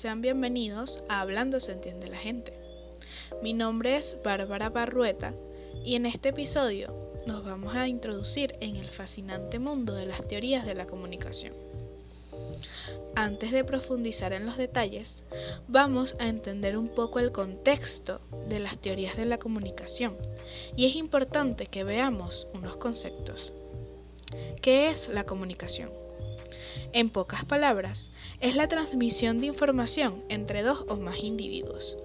sean bienvenidos a Hablando se entiende la gente. Mi nombre es Bárbara Barrueta y en este episodio nos vamos a introducir en el fascinante mundo de las teorías de la comunicación. Antes de profundizar en los detalles, vamos a entender un poco el contexto de las teorías de la comunicación y es importante que veamos unos conceptos. ¿Qué es la comunicación? En pocas palabras, es la transmisión de información entre dos o más individuos.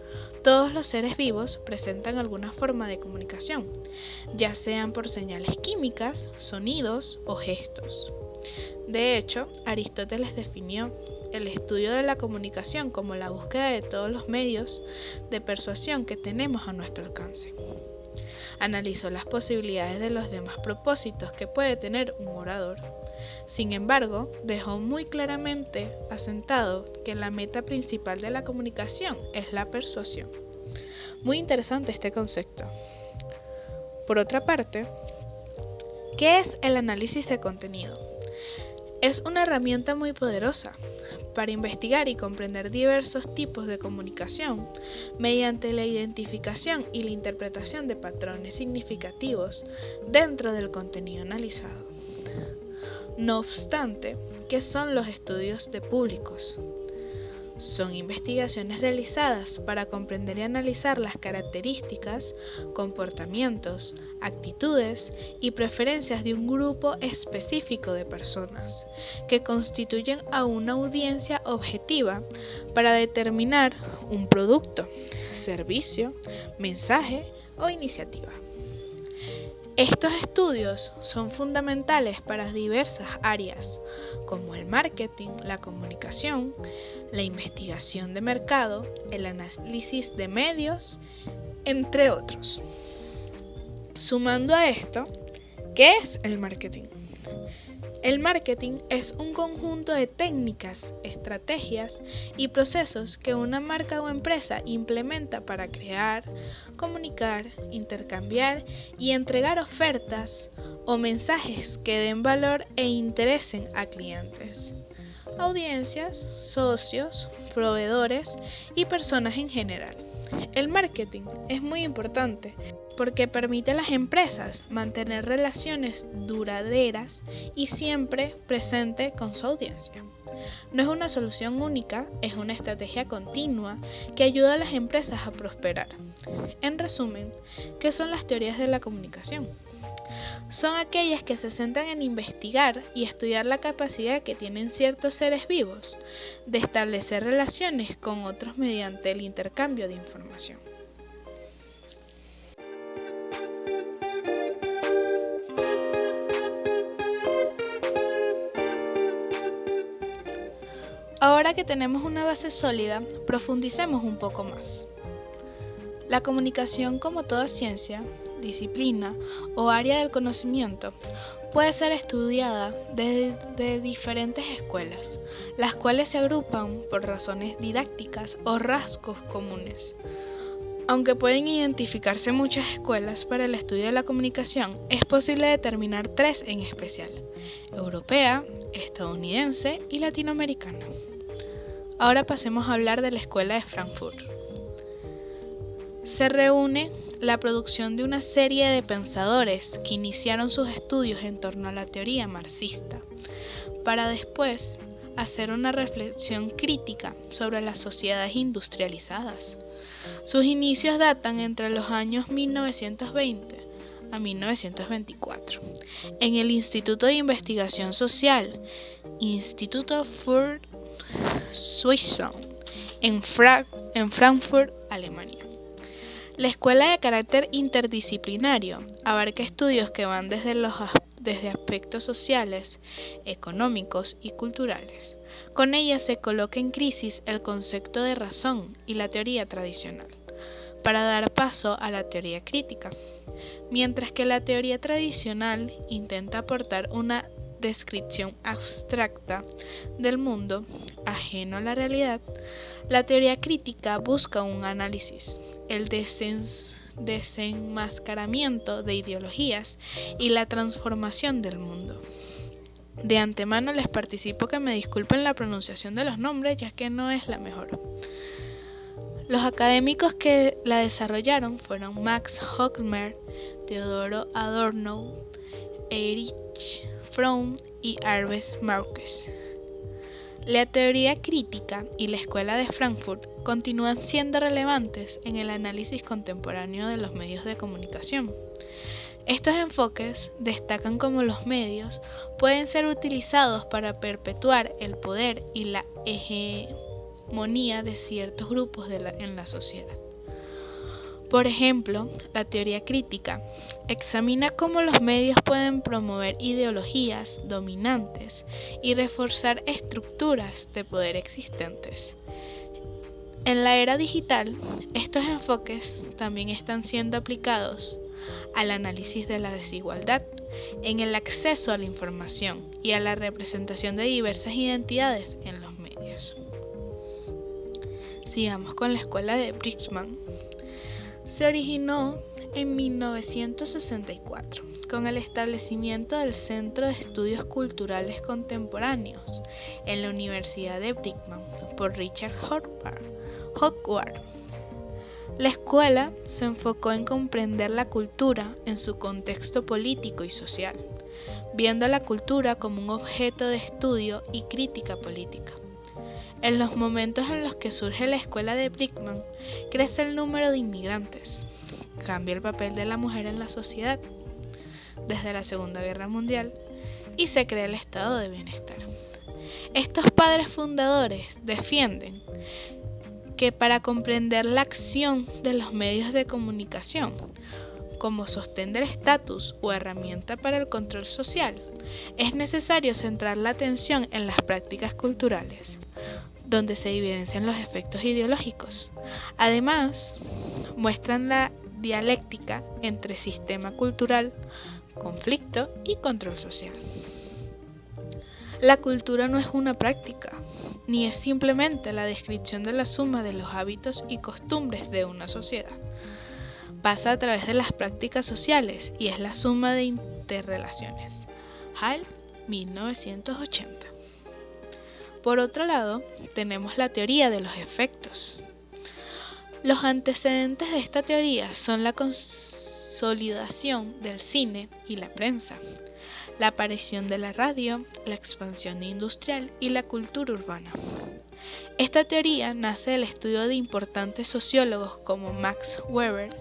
Todos los seres vivos presentan alguna forma de comunicación, ya sean por señales químicas, sonidos o gestos. De hecho, Aristóteles definió el estudio de la comunicación como la búsqueda de todos los medios de persuasión que tenemos a nuestro alcance. Analizó las posibilidades de los demás propósitos que puede tener un orador. Sin embargo, dejó muy claramente asentado que la meta principal de la comunicación es la persuasión. Muy interesante este concepto. Por otra parte, ¿qué es el análisis de contenido? Es una herramienta muy poderosa para investigar y comprender diversos tipos de comunicación mediante la identificación y la interpretación de patrones significativos dentro del contenido analizado. No obstante, ¿qué son los estudios de públicos? Son investigaciones realizadas para comprender y analizar las características, comportamientos, actitudes y preferencias de un grupo específico de personas que constituyen a una audiencia objetiva para determinar un producto, servicio, mensaje o iniciativa. Estos estudios son fundamentales para diversas áreas, como el marketing, la comunicación, la investigación de mercado, el análisis de medios, entre otros. Sumando a esto, ¿qué es el marketing? El marketing es un conjunto de técnicas, estrategias y procesos que una marca o empresa implementa para crear, comunicar, intercambiar y entregar ofertas o mensajes que den valor e interesen a clientes, audiencias, socios, proveedores y personas en general. El marketing es muy importante porque permite a las empresas mantener relaciones duraderas y siempre presente con su audiencia. No es una solución única, es una estrategia continua que ayuda a las empresas a prosperar. En resumen, ¿qué son las teorías de la comunicación? Son aquellas que se centran en investigar y estudiar la capacidad que tienen ciertos seres vivos de establecer relaciones con otros mediante el intercambio de información. Ahora que tenemos una base sólida, profundicemos un poco más. La comunicación, como toda ciencia, disciplina o área del conocimiento, puede ser estudiada desde diferentes escuelas, las cuales se agrupan por razones didácticas o rasgos comunes. Aunque pueden identificarse muchas escuelas para el estudio de la comunicación, es posible determinar tres en especial: europea, estadounidense y latinoamericana. Ahora pasemos a hablar de la Escuela de Frankfurt. Se reúne la producción de una serie de pensadores que iniciaron sus estudios en torno a la teoría marxista, para después hacer una reflexión crítica sobre las sociedades industrializadas. Sus inicios datan entre los años 1920 a 1924, en el Instituto de Investigación Social, Instituto für Suisse, en Frankfurt, Alemania. La escuela de carácter interdisciplinario abarca estudios que van desde aspectos sociales, económicos y culturales. Con ella se coloca en crisis el concepto de razón y la teoría tradicional, para dar paso a la teoría crítica. Mientras que la teoría tradicional intenta aportar una descripción abstracta del mundo, ajeno a la realidad, la teoría crítica busca un análisis, el desenmascaramiento de ideologías y la transformación del mundo. De antemano les participo que me disculpen la pronunciación de los nombres, ya que no es la mejor. Los académicos que la desarrollaron fueron Max Horkheimer, Theodor Adorno, Erich Fromm y Hermann Marcuse. La teoría crítica y la escuela de Frankfurt continúan siendo relevantes en el análisis contemporáneo de los medios de comunicación. Estos enfoques destacan cómo los medios pueden ser utilizados para perpetuar el poder y la hegemonía de ciertos grupos en la sociedad. Por ejemplo, la teoría crítica examina cómo los medios pueden promover ideologías dominantes y reforzar estructuras de poder existentes. En la era digital, estos enfoques también están siendo aplicados al análisis de la desigualdad en el acceso a la información y a la representación de diversas identidades en los medios. Sigamos con la escuela de Bridgman. Se originó en 1964 con el establecimiento del Centro de Estudios Culturales Contemporáneos en la Universidad de Brigham por Richard Howard. La escuela se enfocó en comprender la cultura en su contexto político y social, viendo la cultura como un objeto de estudio y crítica política. En los momentos en los que surge la escuela de Brigham, crece el número de inmigrantes, cambia el papel de la mujer en la sociedad desde la Segunda Guerra Mundial y se crea el estado de bienestar. Estos padres fundadores defienden que para comprender la acción de los medios de comunicación como sostén del estatus o herramienta para el control social, es necesario centrar la atención en las prácticas culturales, donde se evidencian los efectos ideológicos. Además, muestran la dialéctica entre sistema cultural, conflicto y control social. La cultura no es una práctica, ni es simplemente la descripción de la suma de los hábitos y costumbres de una sociedad. Pasa a través de las prácticas sociales y es la suma de interrelaciones. Hall, 1980. Por otro lado, tenemos la teoría de los efectos. Los antecedentes de esta teoría son la consolidación del cine y la prensa, la aparición de la radio, la expansión industrial y la cultura urbana. Esta teoría nace del estudio de importantes sociólogos como Max Weber,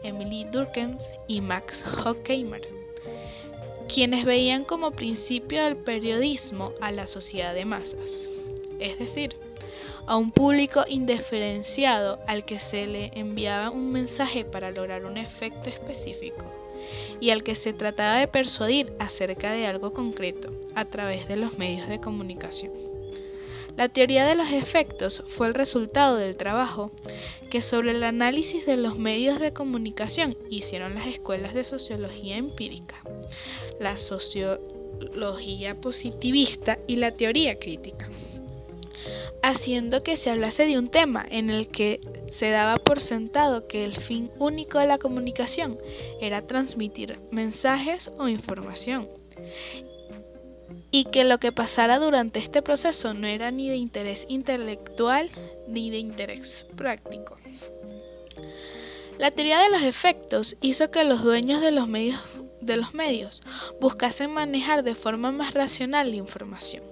Emily Durkheim y Max Horkheimer, quienes veían como principio del periodismo a la sociedad de masas, es decir, a un público indiferenciado al que se le enviaba un mensaje para lograr un efecto específico y al que se trataba de persuadir acerca de algo concreto a través de los medios de comunicación. La teoría de los efectos fue el resultado del trabajo que sobre el análisis de los medios de comunicación hicieron las escuelas de sociología empírica, la sociología positivista y la teoría crítica, haciendo que se hablase de un tema en el que se daba por sentado que el fin único de la comunicación era transmitir mensajes o información, y que lo que pasara durante este proceso no era ni de interés intelectual ni de interés práctico. La teoría de los efectos hizo que los dueños de los medios buscasen manejar de forma más racional la información,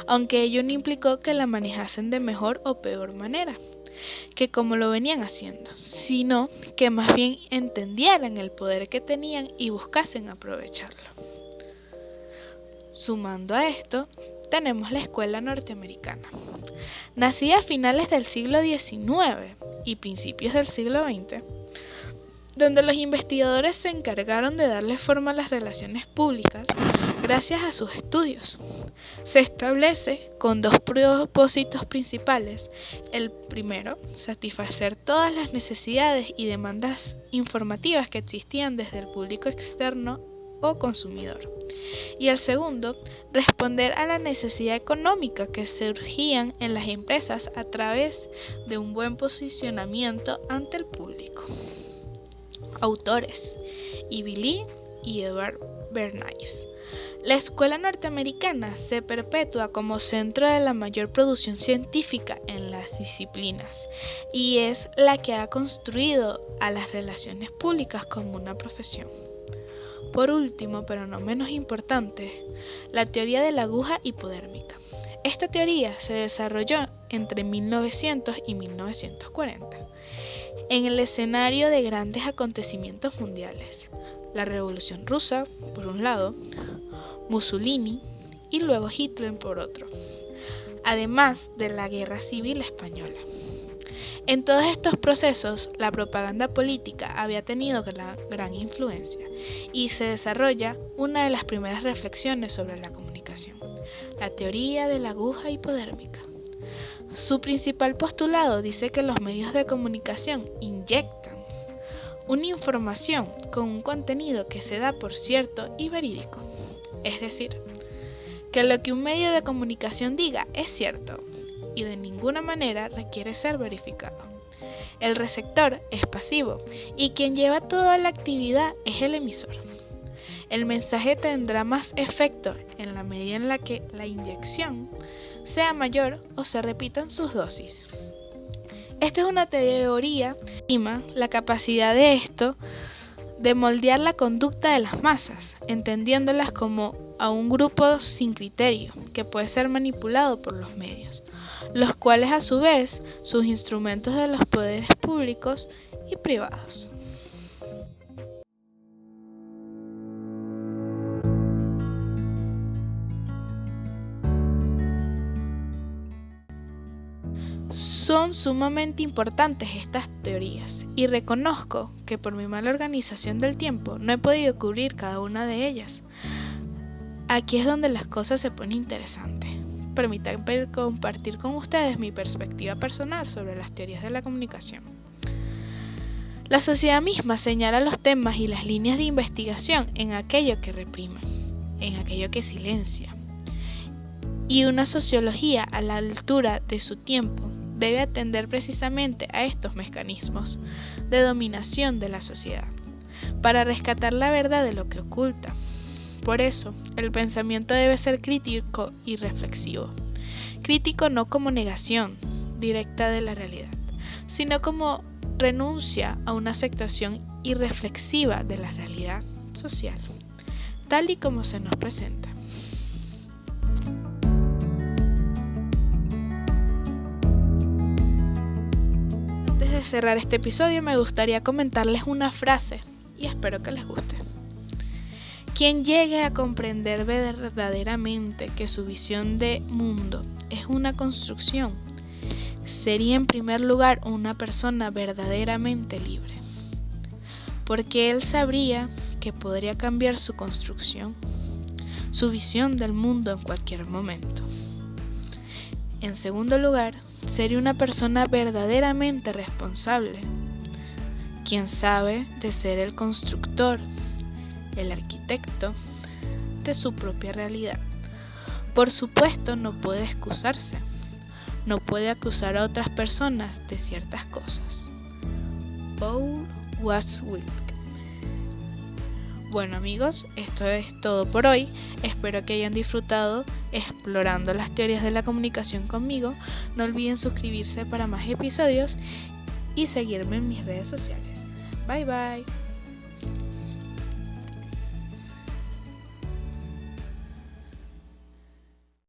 aunque ello no implicó que la manejasen de mejor o peor manera que como lo venían haciendo, sino que más bien entendieran el poder que tenían y buscasen aprovecharlo. Sumando a esto, tenemos la escuela norteamericana, nacida a finales del siglo XIX y principios del siglo XX, donde los investigadores se encargaron de darle forma a las relaciones públicas gracias a sus estudios. Se establece con dos propósitos principales. El primero, satisfacer todas las necesidades y demandas informativas que existían desde el público externo o consumidor. Y el segundo, responder a la necesidad económica que surgían en las empresas a través de un buen posicionamiento ante el público. Autores: Ivy Lee y Edward Bernays. La escuela norteamericana se perpetúa como centro de la mayor producción científica en las disciplinas y es la que ha construido a las relaciones públicas como una profesión. Por último, pero no menos importante, la teoría de la aguja hipodérmica. Esta teoría se desarrolló entre 1900 y 1940 en el escenario de grandes acontecimientos mundiales. La Revolución Rusa, por un lado, Mussolini y luego Hitler por otro, además de la Guerra Civil Española. En todos estos procesos, la propaganda política había tenido gran influencia y se desarrolla una de las primeras reflexiones sobre la comunicación, la teoría de la aguja hipodérmica. Su principal postulado dice que los medios de comunicación inyectan una información con un contenido que se da por cierto y verídico. Es decir, que lo que un medio de comunicación diga es cierto y de ninguna manera requiere ser verificado. El receptor es pasivo y quien lleva toda la actividad es el emisor. El mensaje tendrá más efecto en la medida en la que la inyección sea mayor o se repitan sus dosis. Esta es una teoría que estima la capacidad de esto de moldear la conducta de las masas, entendiéndolas como a un grupo sin criterio que puede ser manipulado por los medios, los cuales a su vez sus instrumentos de los poderes públicos y privados. Son sumamente importantes estas teorías y reconozco que por mi mala organización del tiempo no he podido cubrir cada una de ellas. Aquí es donde las cosas se ponen interesantes. Permítanme compartir con ustedes mi perspectiva personal sobre las teorías de la comunicación. La sociedad misma señala los temas y las líneas de investigación en aquello que reprime, en aquello que silencia. Y una sociología a la altura de su tiempo debe atender precisamente a estos mecanismos de dominación de la sociedad, para rescatar la verdad de lo que oculta. Por eso, el pensamiento debe ser crítico y reflexivo. Crítico no como negación directa de la realidad, sino como renuncia a una aceptación irreflexiva de la realidad social, tal y como se nos presenta. Antes de cerrar este episodio, me gustaría comentarles una frase y espero que les guste. Quien llegue a comprender verdaderamente que su visión de mundo es una construcción, sería en primer lugar una persona verdaderamente libre, porque él sabría que podría cambiar su construcción, su visión del mundo en cualquier momento. En segundo lugar, sería una persona verdaderamente responsable, quien sabe de ser el constructor, el arquitecto de su propia realidad. Por supuesto, no puede excusarse, no puede acusar a otras personas de ciertas cosas. Paul Watzlawick. Bueno amigos, esto es todo por hoy. Espero que hayan disfrutado explorando las teorías de la comunicación conmigo. No olviden suscribirse para más episodios y seguirme en mis redes sociales. Bye bye.